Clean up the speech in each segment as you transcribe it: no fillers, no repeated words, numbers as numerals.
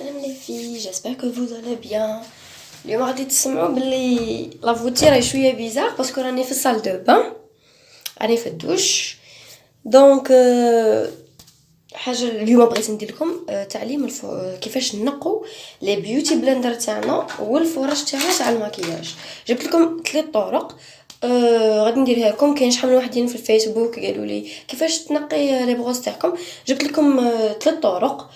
سلام les filles, j'espère que vous allez bien. اليوم غادي تسمعوا بلي لا فوتي راهي شويه بيزار باسكو راني في الصال دو بان، راني في الدوش. دونك حاجه اليوم بغيت ندير لكم تعليم كيفاش نقوا لي بيوتي بلندر تاعنا والفرش تاعها تاع المكياج. جبت لكم 3 طرق غادي نديرها لكم. كاين شحال من واحدين في الفيسبوك قالوا لي كيفاش تنقي لي بروز تاعكم. جبت لكم 3 طرق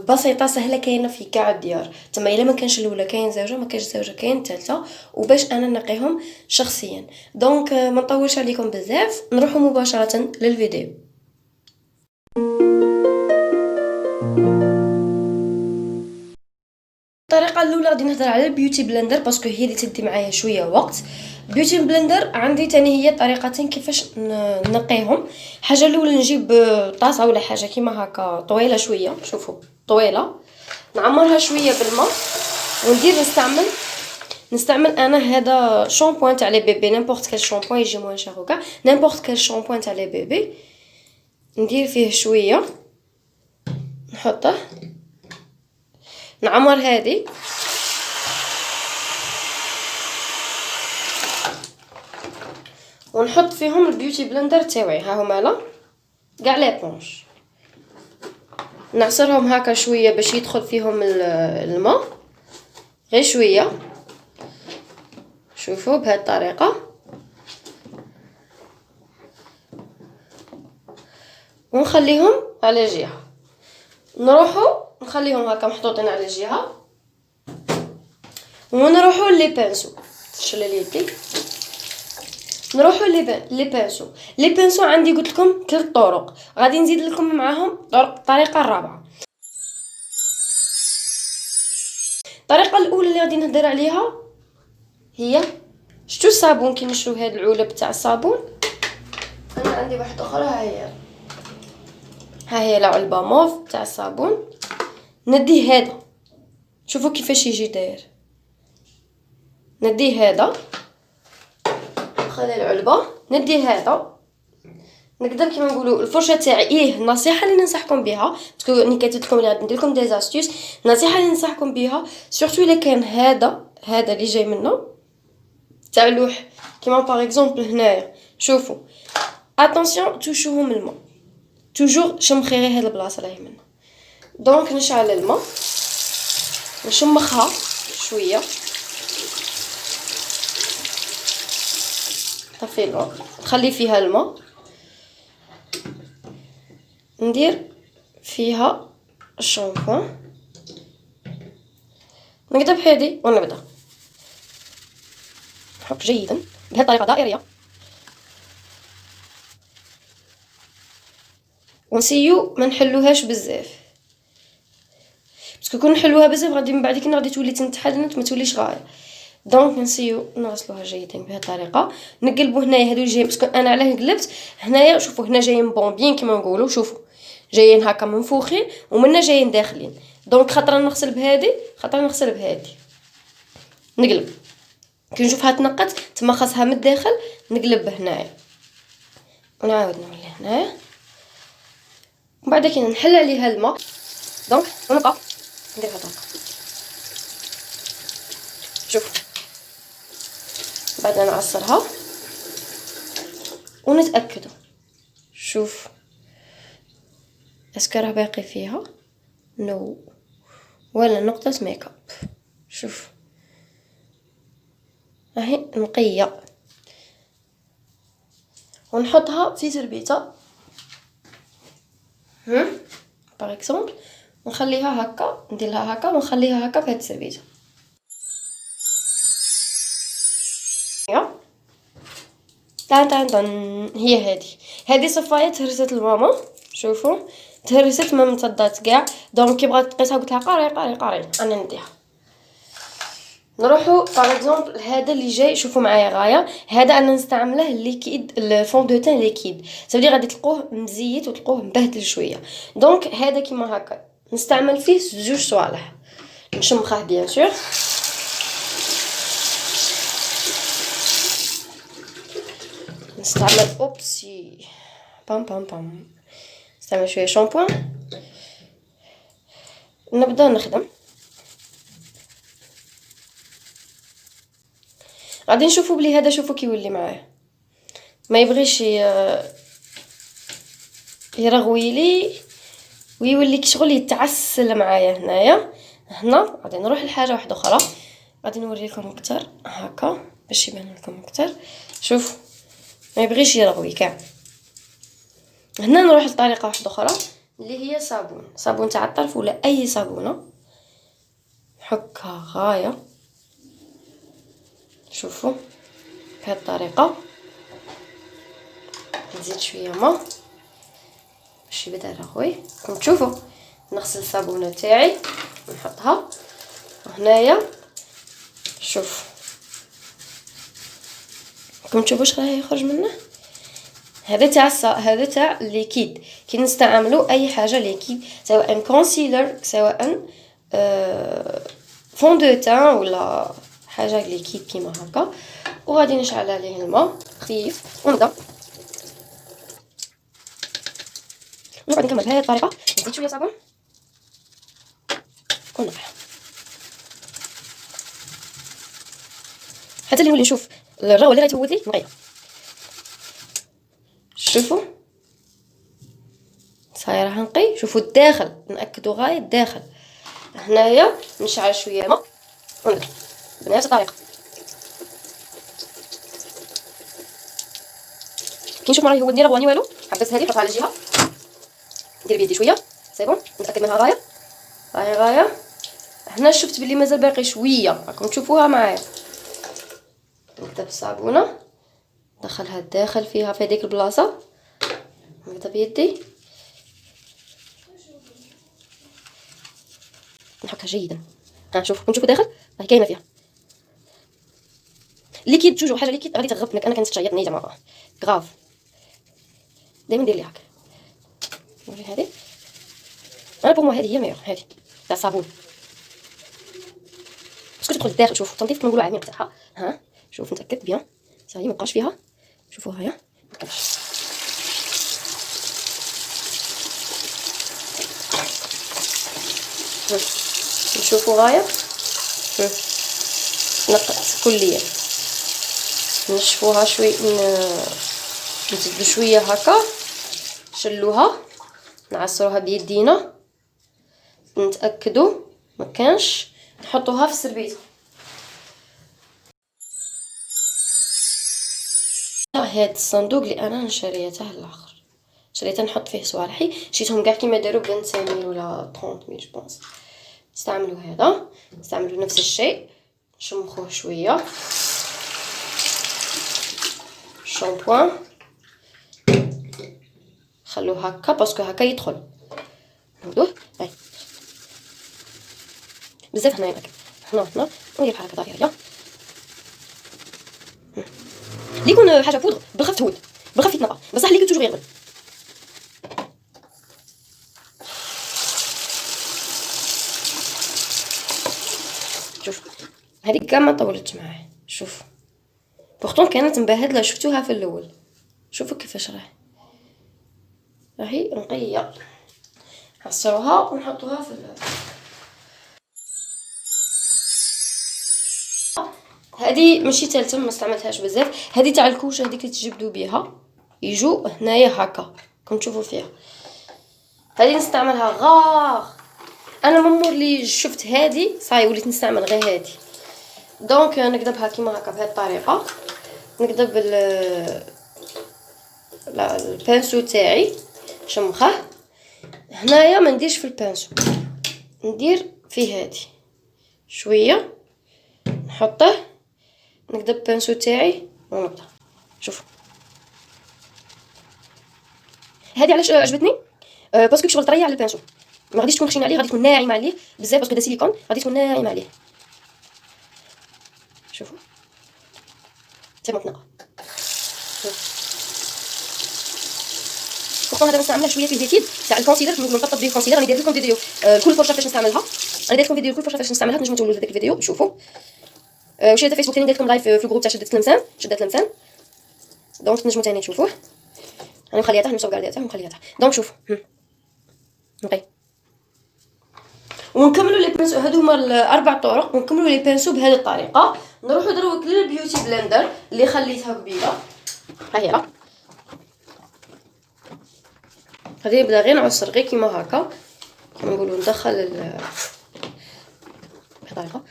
بسيطه سهله، كاينه في كاع الديار. تما الا ما كانش الاولى كاين زوجه، ما كانش زوجه كاين الثالثه، وباش انا نقيهم شخصيا. دونك ما نطولش عليكم بزاف، نروحوا مباشره للفيديو. الطريقه الاولى غادي نهضر على البيوتي بلندر باسكو هي اللي تدي معايا شويه وقت. بيوتي بلندر عندي تاني هي طريقتين كيفاش نقيهم. حاجه الاولى نجيب طاسه ولا حاجه كيما هكا طويله شويه، شوفوا طويله، نعمرها شويه بالماء وندير نستعمل انا هذا شامبوان تاع لي بيبي، نيمبورط كال شامبوان يجي موان شير وكاع، نيمبورط كال شامبوان تاع لي بيبي. ندير فيه شويه، نحطه، نعمر هذه، ونحط فيهم البيوتي بلندر تاعي. ها هما لا كاع لي بونش، نعصرهم هكا شويه باش يدخل فيهم الماء غير شويه. شوفوا بهذه الطريقه، ونخليهم على جهه. نروحوا نخليهم هكا محطوطين على جهه، ونروحوا لي بانسو. تشلل يدي. نروحوا لي بانسو عندي قلت لكم 3 طرق، غادي نزيد لكم معاهم الطريقه الرابعه. الطريقه الاولى اللي غادي نهضر عليها هي شتو الصابون. كي نشرو هاد العلب تاع الصابون، انا عندي واحده اخرى، ها هي العلبه موف تاع الصابون. ندي هذا، شوفوا كيفاش يجي داير. ندي هذا، خلي العلبه، ندي هذا. نقدر كيما نقولوا الفرشه تاعي النصيحه اللي ننصحكم بها، باسكو ني كاتبت لكم اللي غادي ندير لكم دي زاستيوس. النصيحه اللي ننصحكم بها سورتو الا كان هذا اللي جاي منه تاع اللوح، كيما باغ اكزومبل هنايا، شوفوا اتونسيون توشوهم الماء توجور شمخي غير هاد البلاصه راهي منه. دونك نشعل الماء، نشمخها شويه، طفي الماء، نخلي فيها الماء، ندير فيها الشامبوان، نقدر بهذه ونبدا نحك جيدا بهذه الطريقه دائريه، ونسيو ما نحلوهاش بزاف، باسكو كون نحلوها بزاف غادي من بعد كي غادي تولي تنتحلنت ما توليش غايه. دونك نسيو نغسلوها جيدا بهذه الطريقه. نقلبوا هنايا هادو جايين، باسكو انا علاه قلبت هنايا. شوفوا هنا جايين بومبين كيما نقولوا، شوفوا جايين هكا منفوخين ومنا جايين داخلين. دونك خطره نغسل بهذه، خطره نغسل بهذه، نقلب كي نشوفها تنقت تما خاصها من الداخل، نقلب هنايا ونعاود نولي هنايا، ومن بعد كي نحل عليها الماء. دونك ونبقى ندير هكا، شوف بعد نعصرها ونتاكدوا. شوف اسكو راه باقي فيها نو ولا نقطه ميك اب. شوف اهي نقيه، ونحطها في تربيته باغ اكزومبل، نخليها هكا، ندير لها هكا ونخليها هكا في هاد التربيته. تان تان تان، هي هذه صفايه تهرست لماما. شوفوا تهرست ما امتضات كاع. دونك كي بغات تقيسها قلت لها قاري انا نديها. نروحوا باغ اكزومبل هذا اللي جاي، شوفوا معايا غايه، هذا انا نستعمله ليكيد، الفون دو تان ليكيد، سافدي غادي تلقوه مزيت وتلقوه مبهدل شويه. دونك هذا كيما هكا نستعمل فيه زوج صوالح، نشمخه بيان سور، نستعمل اوبسي بام نستعمل شويه شامبوان، نبدا نخدم. غادي نشوفوا بلي هذا، شوفوا كي يولي معايا، ما يبغيش يرغوي لي ويولي كشغل يتعسل معايا. هنا غادي نروح لحاجه واحده اخرى، غادي نوري لكم اكثر هكا باش يبان لكم اكثر. شوف ما يبغيش يرغوي كاع. هنا نروح لطريقه واحده اخرى اللي هي صابون تاع الطرف ولا اي صابونه. نحكها غايه، شوفوا بهذه الطريقه. نزيد شويه ما باش يبدا يرغوي. كما تشوفوا نغسل الصابونه تاعي نحطها هنايا. شوف كما تشوفوا واش راه يخرج منه. هذا تاع ليكيد. كي نستعملوا اي حاجه ليكيد، سواء كونسيلر سواء فون دو تان ولا حاجه ليكيد كيما هكا. وغادي نشعل عليه الماء خفيف ونبدا نقعد نكمل بهذه الطريقه. نزيد شويه صابون ونطيح حتى اللي نولي نشوف الرغوه اللي غيتفوت لي نغير. شوفوا صايره نقي. شوفوا الداخل ناكدوا غايه الداخل. هنايا نشعل شويه ماء ونضرب بنفس الطريقه. كي نشوف راهي هو ندير رغوه والو، حبس هذه نحطها على جهه، ندير بيدي شويه سي بون، نتاكد منها غايه. راهي غايه. هنا شفت بلي مازال باقي شويه، راكم تشوفوها معايا. نبدا بالصابونه ندخلها الداخل فيها في هذيك البلاصه. نبدا بيدي نحكها جيدا. ها شوفوا نشوفوا داخل راهي كاينه فيها ليكيد. توجور حاجه ليكيد غادي تغبنك. انا كنت تعيطني زعما غراف. دائما ندير لي هكا. نوري هذه انا بوغ مو هذه هي ميور. هذه تاع الصابون باسكو تدخل الداخل. شوفوا تنظيف كما نقولوا عامين تاعها. ها شوف نتاكد بيان صاي ما بقاش فيها. شوفوا هيا ما كانش. نشوفوا غايه نقص كليا. نشفوها شوي، نزيدوا شويه هكا، نشلوها نعصروها بيدينا نتاكدوا ما كانش. نحطوها في السربيته. هاد الصندوق اللي انا شريته الاخر، شريته نحط فيه صوالحي. شريتهم كاع كيما داروا ب 25000 ولا 30000 جو بونس. استعملوا هذا، استعملوا نفس الشيء. شمخوه شويه شامبوان، خلوه هكا باسكو هكا يدخل. نعاودوه هاي بزاف هنايا هنا ندير بحال هكا ظاهريه. اللي يكون حاجه بودر بالخف تهود بالخف يتنقى، بصح اللي توجور يغبن. شوف هذيك كاع ما طولتش معاه. شوف بورطون كانت مبهدله، شفتوها في الاول. شوفوا كيفاش راهي نقيه. نعصروها ونحطوها في هذه ماشي ثالثه، ما استعملتهاش بزاف. هذه تاع الكوشه هذيك اللي تجبدوا بها يجوا هنايا هكا كنت تشوفوا فيها. هذه نستعملها غار. انا ممور اللي شفت هذه صاي وليت نستعمل غير هذه. دونك نكدبها كيما هكا بهذه الطريقه. نكدب البانسو تاعي شمخه. هنايا ما نديرش في البانسو، ندير في هذه شويه نحطه. نكدب البانسو تاعي ونبدا. شوف هذه علاش عجبتني، باسكو شغل طريه على البانسو، ما غاديش تكون خشينه عليه، غادي تكون ناعمه عليه بزاف باسكو دا سيليكون، غادي تكون ناعمه عليه. شوفوا حتى ما تنقى. بورطون هذا نستعمله شويه في الليكيد تاع الكونسيلر. نطبط به الكونسيلر. راني داير لكم فيديو كل فرشه فاش نستعملها. انا داير لكم فيديو كل فرشه فاش نستعملها، تنجموا تولوا لهذاك الفيديو شوفوا. وشي هذا فيسبوك ثاني داير لكم لايف في الجروب تاع شدة المسام. دونك تنجموا ثاني تشوفوه. انا مخلياتها نمسو كاع دونك شوفوا نقي. ونكملوا لي بانسو. هادو هما الاربع طرق، ونكملوا لي بانسو بهذه الطريقه. نروحوا دروك للبيوتي بلندر اللي خليتها قبيله. ها هي هذه نبدا غير نعصر غير كيما هكا، كيما نقولوا ندخل بطريقه.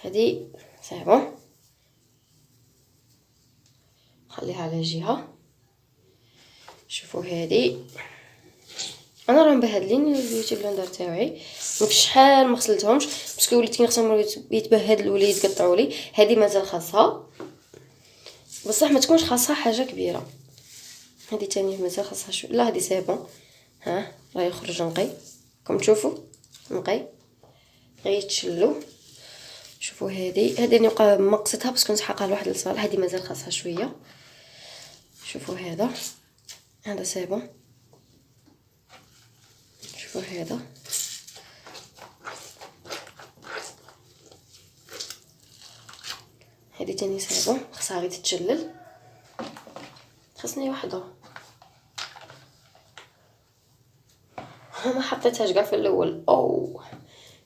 هذه سي بون، خليها على جهه. شوفوا هذه انا راه مبهدلين البيوتي بلندر تاعي، شحال ما غسلتهمش باسكو وليت كي نغسلهم يتبهدلوا لي يتقطعوا لي. هذه مازال خاصها بصح ما تكونش خاصها حاجه كبيره. هذه تانية مازال خاصها شو. لا هذه سي بون. ها راه يخرج نقي كم تشوفوا نقي غير تشلو. شوفوا هذه نبقى مقصتها باسكو نسحقها لواحد الصالح. هذه مازال خاصها شويه. شوفوا هذا سي بون. شوفوا هذه تاني سي بون، خاصها غير تتجلل. خاصني واحده ما حطيتهاش كاع في الاول، او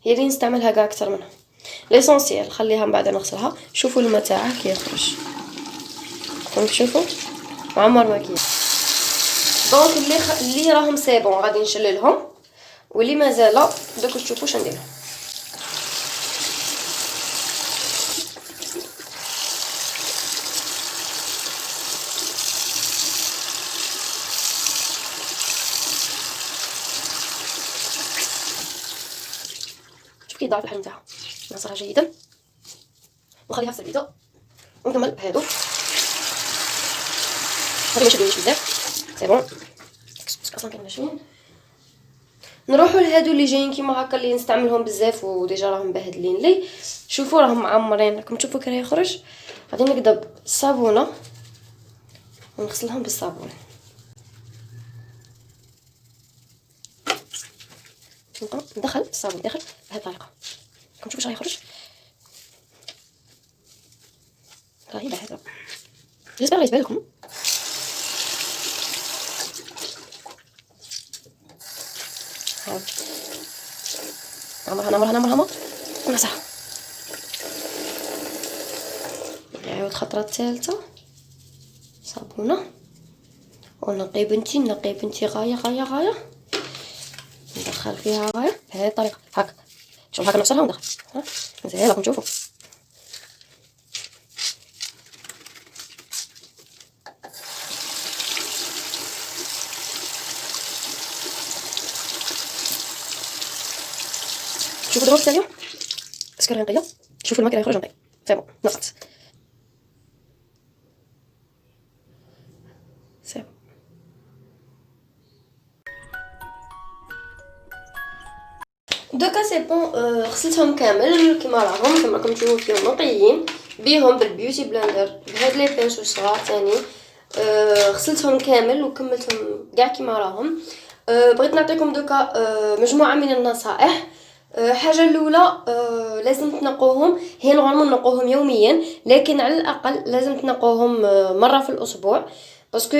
هي اللي نستعملها كاع اكثر منها. ليسونسيال خليها من بعد نغسلها. شوفوا الماء تاعها كي يخرج، راكم تشوفوا معمر ما كاين. دونك اللي راهم سي بون غادي نشللهم، واللي مازال دوك تشوفوا واش ندير. شوف كي ضاعف الحجم تاعها. نعصرها جيدا ونخليها في السربيطه ونكمل بهادو. هذه ماشي بينيش بزاف سي بون اصلا كاين ناشفين. نروحوا لهادو اللي جايين كيما هكا اللي نستعملهم بزاف وديجا راهم مبهدلين لي. شوفوا راهم معمرين، راكم تشوفوا كي يخرج. غادي نقدر الصابونه ونغسلهم بالصابون. ندخل الصابون داخل بهذه الطريقه. راكم تشوفوا واش يخرج. راهي بهذا جيسبر يبان لكم. نمرها ونمسحها. نعاود الخطره الثالثه صابونه ونقي بنتي غايه ندخل فيها غايه بهذه الطريقه هكا. شوف هكا نفصلها وندخل. ها مزيان راكم تشوفوا. شوفوا دروك ثانيه اسكو راهي نقيه. شوفوا الماء كي يخرج نقي سي بون نقصت سي بون. دوكا سي بون. غسلتهم كامل كيما راهم كما راكم تشوفوا فيهم نقيين بيهم بالبيوتي بلندر بهاد لي بانسو صغار ثاني. غسلتهم كامل وكملتهم كاع كيما راهم. بغيت نعطيكم دوكا مجموعه من النصائح. حاجه الاولى لازم تنقوهم. هي نورمالمون نقوهم يوميا، لكن على الاقل لازم تنقوهم مره في الاسبوع باسكو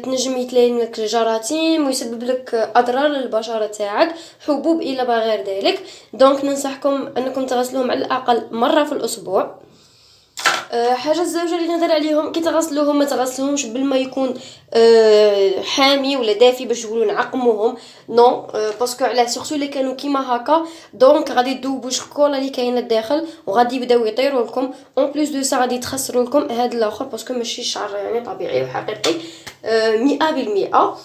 تنجم يتلاين لك الجراثيم ويسبب لك اضرار للبشره تاعك، حبوب الى ما غير ذلك. دونك ننصحكم انكم تغسلوهم على الاقل مره في الاسبوع. حاجه الزوجه اللي نهضر عليهم كي تغسلوهم ما تغسلوهمش بالماء يكون حامي ولا دافي باش تقولوا نعقموهم نو باسكو علاه سورتو اللي كانوا كيما هكا دونك غادي تذوبوا الشكولا اللي كاينه الداخل وغادي يبداو يطيروا لكم. اون بليس دو سا غادي تخسروا لكم هذا الاخر باسكو ماشي شعر يعني طبيعي وحقيقي 100%.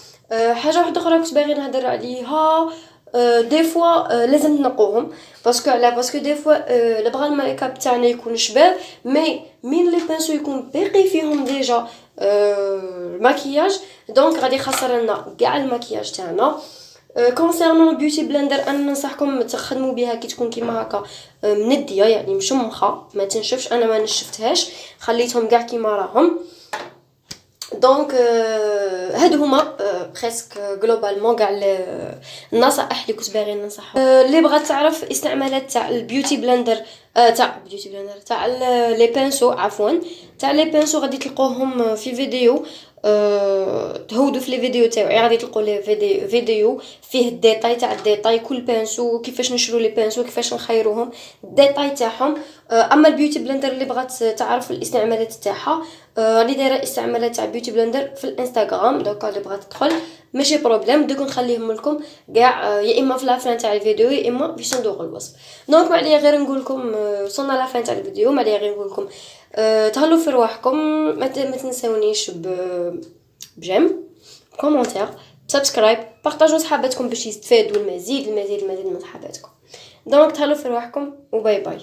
حاجه واحده اخرى كنت باغي نهضر عليها. دي فوا لازم نقوهم باسكو دي فوا لبغا الميك اب تاعنا يكون شباب مي من لي بانسو يكون باقي فيهم ديجا الماكياج دونك غادي يخسر لنا كاع الماكياج تاعنا. كونسيرنون بيوتي بلندر انا ننصحكم تخدموا بها كي تكون كيما هكا منديه يعني مشمخه ما تنشفش. انا ما نشفتهاش خليتهم كاع كيما راهم. دونك هادو هما بريسك غلوبالمون كاع النصائح اللي كنت باغي ننصحهم. اللي بغات تعرف استعمالات تاع البيوتي بلندر تاع لي بانسو عفوا تاع لي بانسو غادي تلقوهم في فيديو تهودوا في لي فيديو تاعي غادي تلقوا لي فيديو فيه الديتاي تاع الديتاي كل بانسو كيفاش نشرو لي بانسو كيفاش نخيروهم الديتاي تاعهم. اما البيوتي بلندر اللي بغات تعرف الاستعمالات تاعها راني دايره استعمالات تاع بيوتي بلندر في الانستغرام دوكا اللي بغات تدخل ماشي بروبليم دوك نخليهم لكم كاع يا اما في لافين تاع الفيديو يا اما في صندوق الوصف. دونك ما عليا غير نقول لكم وصلنا لافين تاع الفيديو ما عليا غير نقول لكم تهلوا في رواحكم ما تنسونيش بجيم كومونتير سبسكرايب بارطاجوا صحاباتكم باش يستفادوا المزيد من صحاباتكم. دونك تهلوا في رواحكم وباي باي.